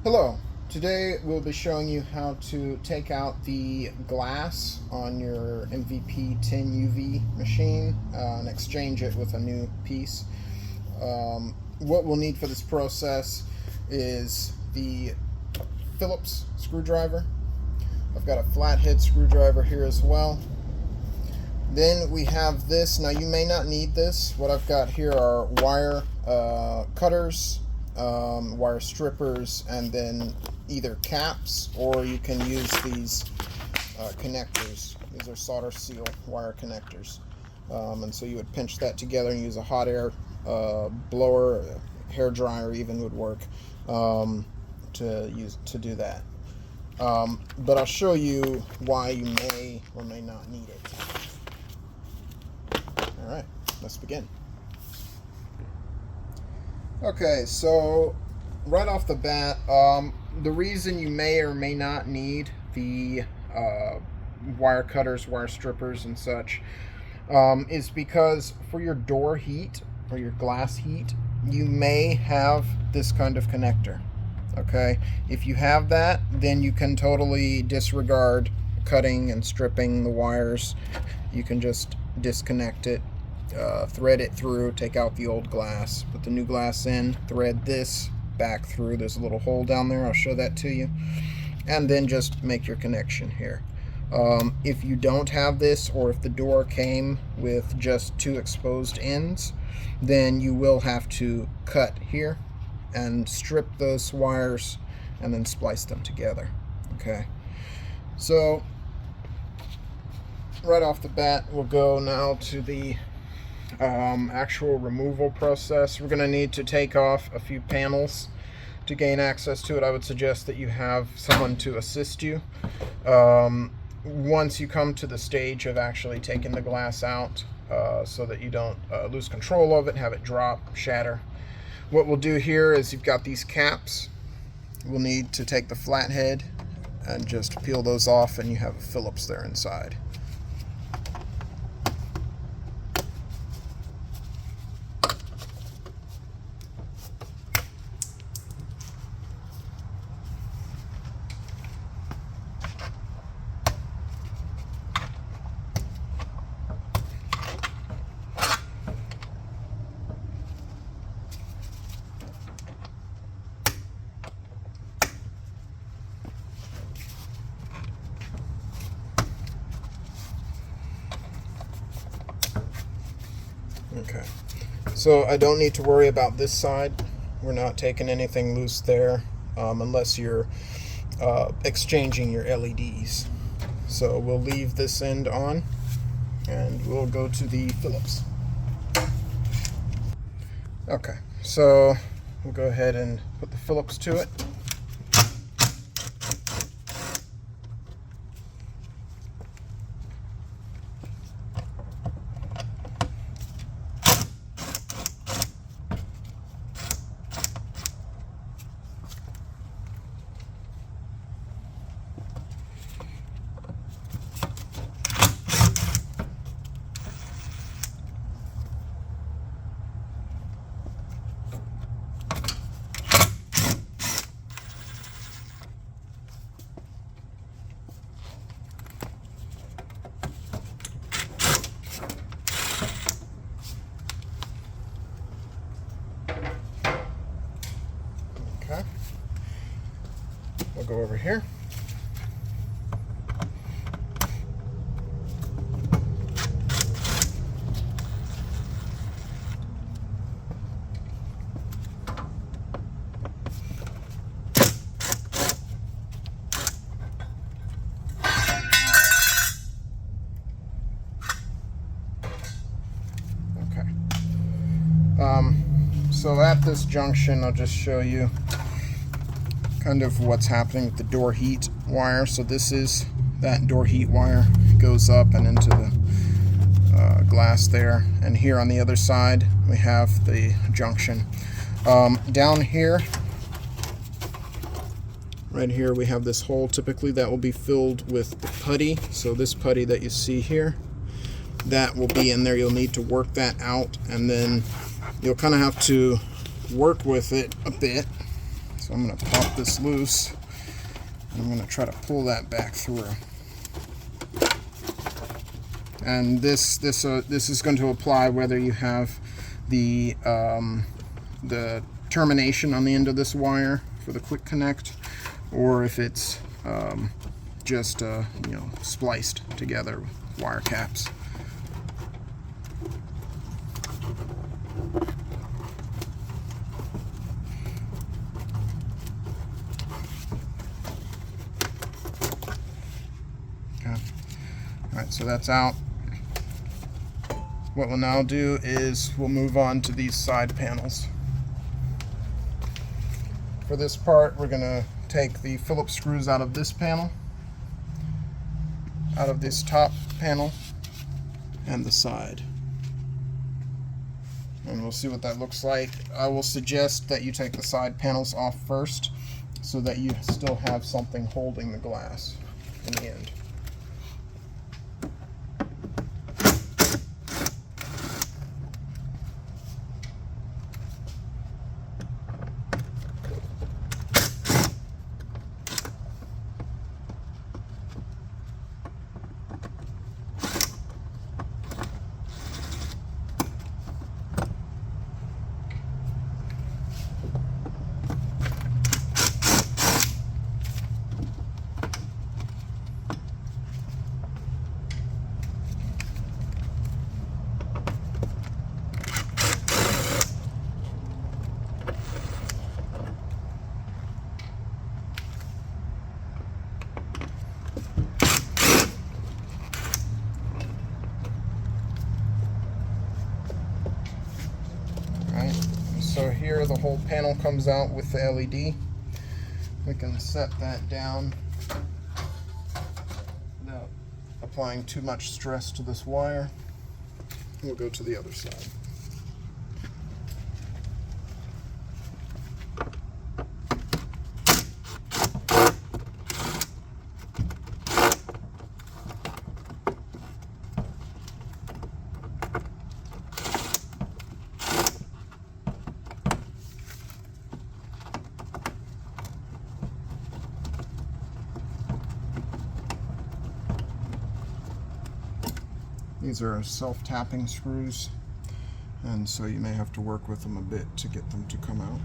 Hello. Today we'll be showing you how to take out the glass on your MVP 10 UV machine and exchange it with a new piece. What we'll need for this process is the Phillips screwdriver. I've got a flathead screwdriver here as well. Then we have this. Now you may not need this. What I've got here are wire cutters, wire strippers, and then either caps, or you can use these connectors. These are solder seal wire connectors. And so you would pinch that together and use a hot air blower, hair dryer even would work to do that. But I'll show you why you may or may not need it. Alright, let's begin. Okay, so right off the bat, the reason you may or may not need the wire cutters, wire strippers, and such is because for your door heat or your glass heat, you may have this kind of connector. Okay, if you have that, then you can totally disregard cutting and stripping the wires. You can just disconnect it, thread it through, take out the old glass, put the new glass in, thread this back through. There's a little hole down there, I'll show that to you, and then just make your connection here. If you don't have this, or if the door came with just two exposed ends, then you will have to cut here and strip those wires and then splice them together. Okay, so right off the bat, we'll go now to the actual removal process. We're going to need to take off a few panels to gain access to it. I would suggest that you have someone to assist you. Once you come to the stage of actually taking the glass out, so that you don't lose control of it, have it drop, shatter. What we'll do here is you've got these caps. We'll need to take the flathead and just peel those off, and you have a Phillips there inside. Okay, so I don't need to worry about this side. We're not taking anything loose there, unless you're exchanging your LEDs. So we'll leave this end on, and we'll go to the Phillips. Okay, so we'll go ahead and put the Phillips to it. Okay, we'll go over here. Okay. So at this junction, I'll just show you kind of what's happening with the door heat wire. So this is that door heat wire, goes up and into the glass there, and here on the other side we have the junction. Down here, right here, we have this hole. Typically that will be filled with the putty. So this putty that you see here, that will be in there. You'll need to work that out, and then you'll kind of have to work with it a bit So I'm going to pop this loose, and I'm going to try to pull that back through. And this is going to apply whether you have the termination on the end of this wire for the quick connect, or if it's just spliced together with wire caps. Okay. All right, so that's out. What we'll now do is we'll move on to these side panels. For this part, we're going to take the Phillips screws out of this panel, out of this top panel, and the side. And we'll see what that looks like. I will suggest that you take the side panels off first so that you still have something holding the glass in the end. So here the whole panel comes out with the LED. We can set that down without applying too much stress to this wire. We'll go to the other side. These are self-tapping screws, and so you may have to work with them a bit to get them to come out.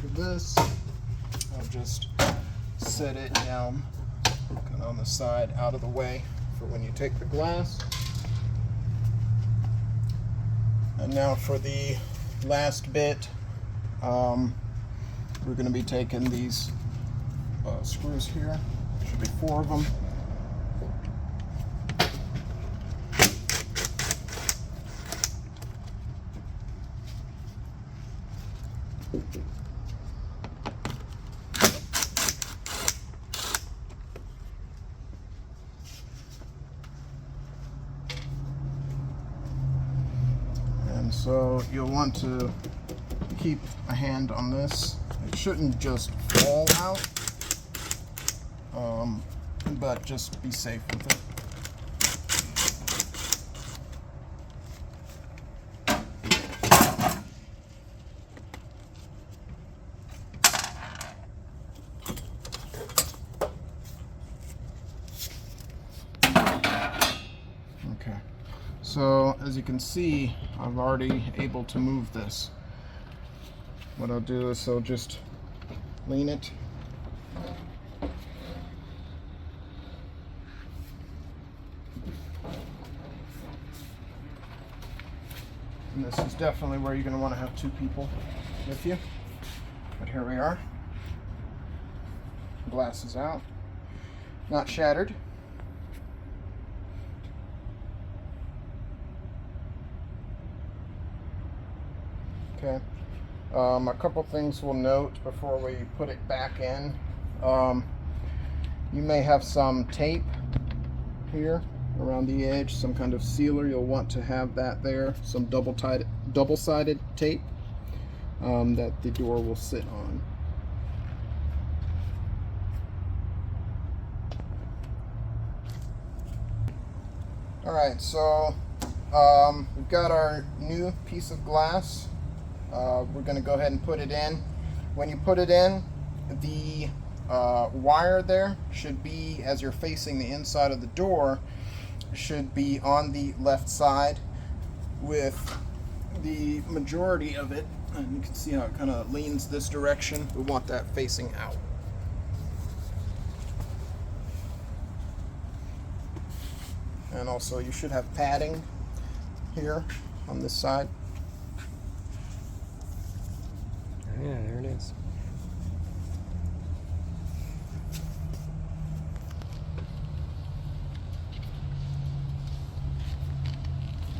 For this, I'll just set it down kind of on the side out of the way for when you take the glass. And now for the last bit, we're going to be taking these screws here. There should be 4 of them. And so you'll want to keep a hand on this. It shouldn't just fall out, but just be safe with it. Okay, so as you can see, I'm already able to move this. What I'll do is I'll just lean it And this is definitely where you're going to want to have two people with you. But here we are. Glass is out. Not shattered. Okay. A couple things we'll note before we put it back in. You may have some tape here around the edge, some kind of sealer. You'll want to have that there. Some double-sided tape that the door will sit on. All right, so we've got our new piece of glass. We're going to go ahead and put it in. When you put it in, the wire there should be, as you're facing the inside of the door, should be on the left side, with the majority of it, and you can see how it kind of leans this direction. We want that facing out. And also you should have padding here on this side. Yeah, there it is.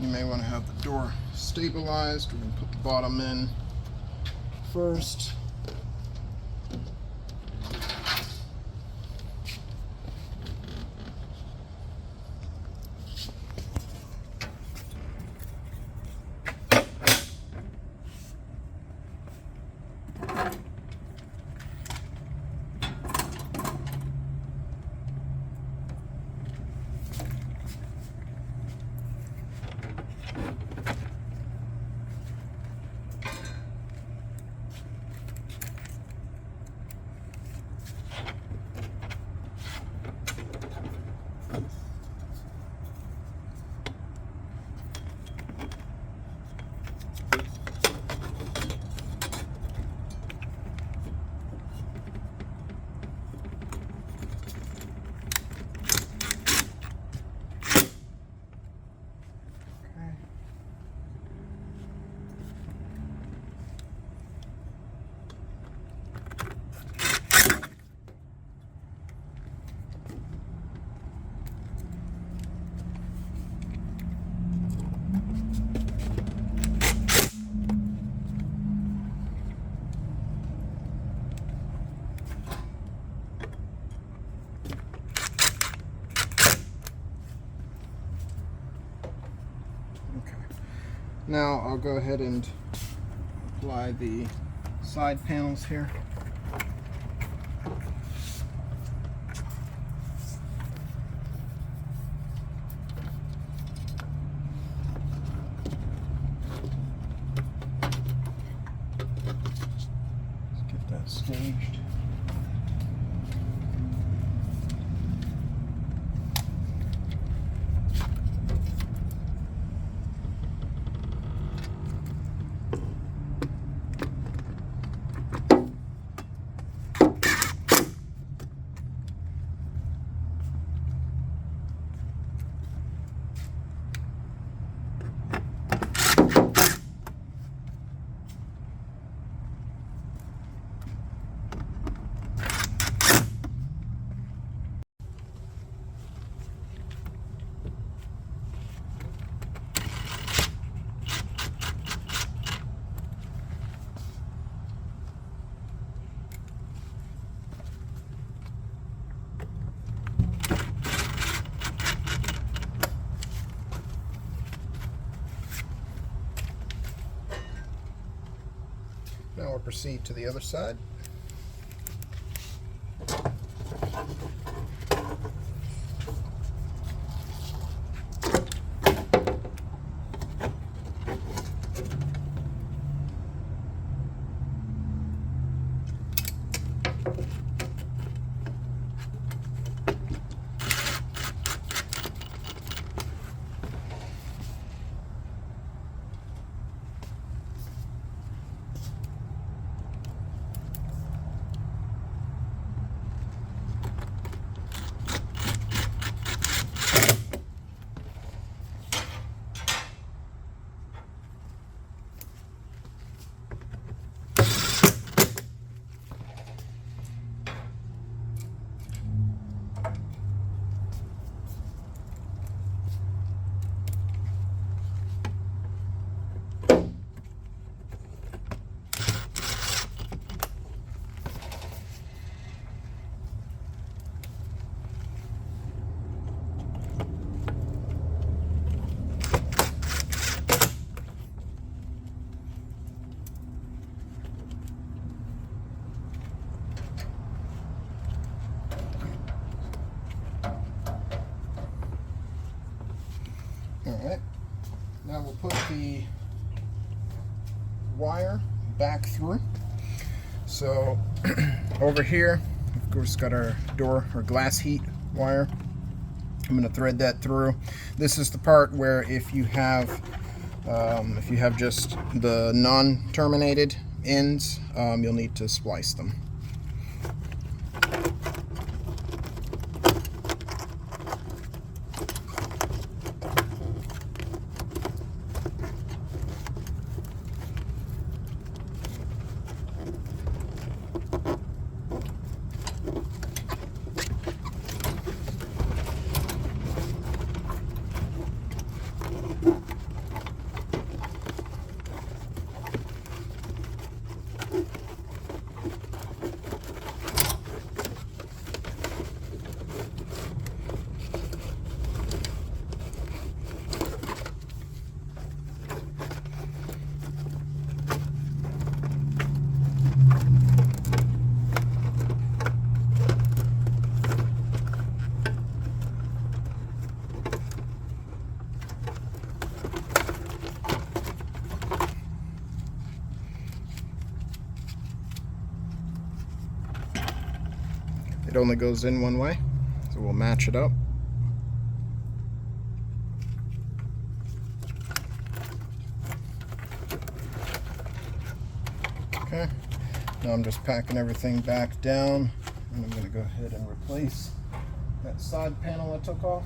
You may want to have the door stabilized. We're going to put the bottom in first. Now I'll go ahead and apply the side panels here. Let's get that staged. Now we'll proceed to the other side. Alright, now we'll put the wire back through. So over here, of course, got our door or glass heat wire. I'm going to thread that through. This is the part where if you have just the non-terminated ends, you'll need to splice them. It only goes in one way, so we'll match it up. Okay, now I'm just packing everything back down, and I'm going to go ahead and replace that side panel I took off.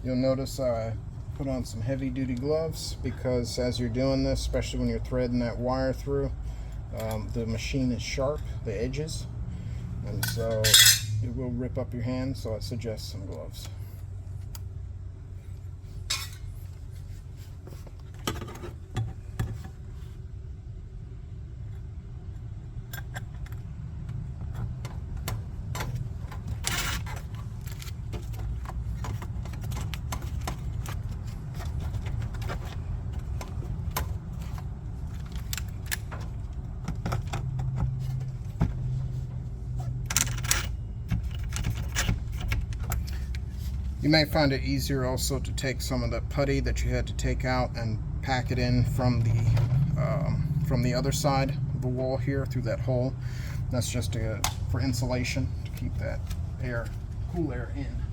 You'll notice I put on some heavy duty gloves because as you're doing this, especially when you're threading that wire through, the machine is sharp, the edges, and so it will rip up your hand, so I suggest some gloves. You may find it easier also to take some of the putty that you had to take out and pack it in from the other side of the wall here through that hole. That's just for insulation, to keep that cool air in.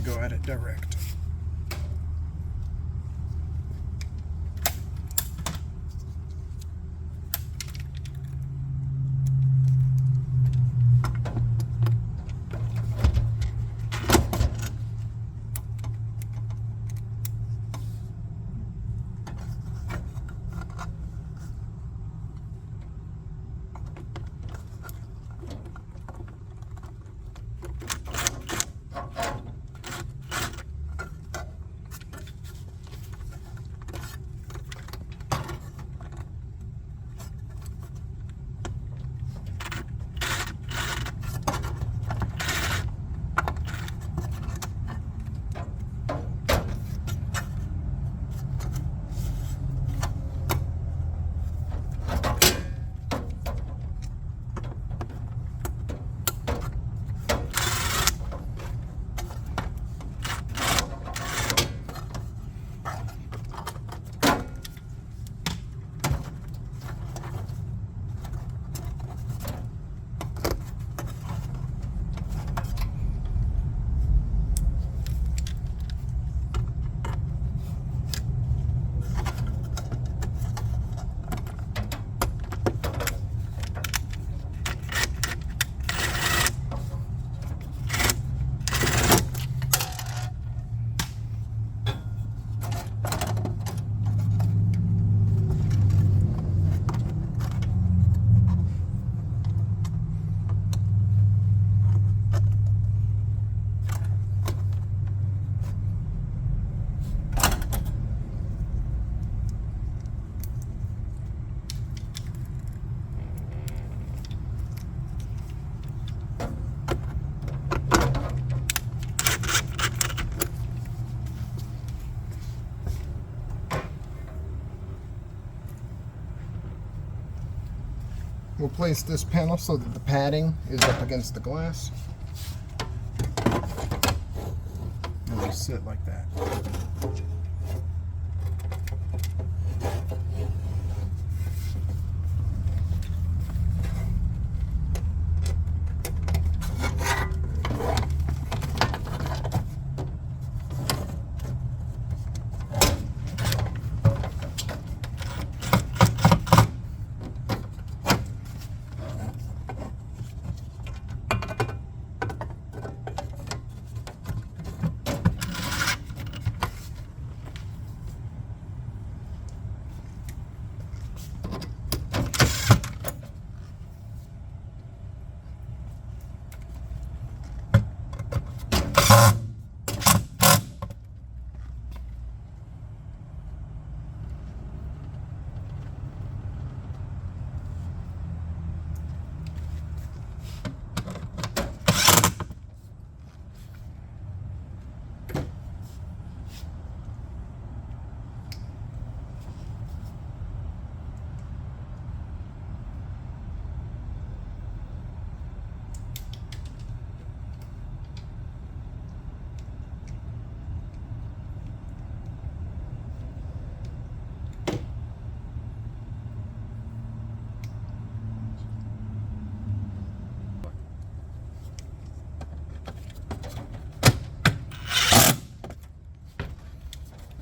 Go at it direct. we'll place this panel so that the padding is up against the glass. And it'll sit like that.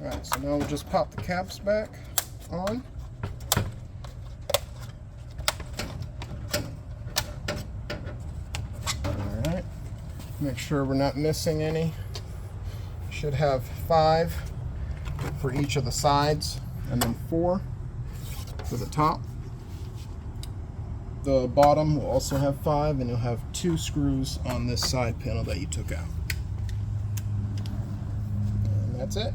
Alright, so now we'll just pop the caps back on. Alright, make sure we're not missing any. Should have 5 for each of the sides and then 4 for the top. The bottom will also have 5, and you'll have 2 screws on this side panel that you took out. And that's it.